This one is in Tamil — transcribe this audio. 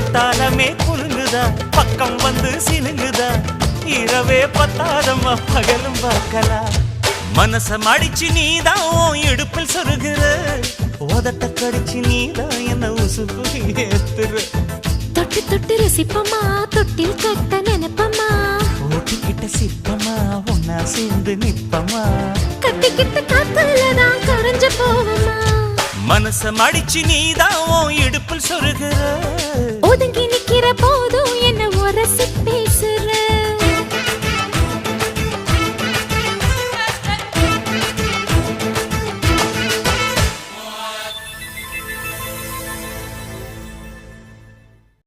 குத்தாலமே குலுங்குதா பக்கம் வந்து சினுங்குதா இரவே பத்தாதம்மா பகலும் பார்க்கலாம் மனச மடிச்சு நீதான் இடுப்பில் சொருகிற உதட்ட கடிச்சு நீதான் என்ன உசுப்பு ஏத்துற தொட்டு தொட்டு ரசிப்பமா தொட்டில் கட்ட நினைப்பமா ஓட்டிக்கிட்ட சிப்பமா ஒன்னா சேர்ந்து நிப்பமா கட்டிக்கிட்ட காத்துலதான் கரைஞ்சு போவமா மனச மடிச்சு நீதான் இடுப்பில் சொருகிற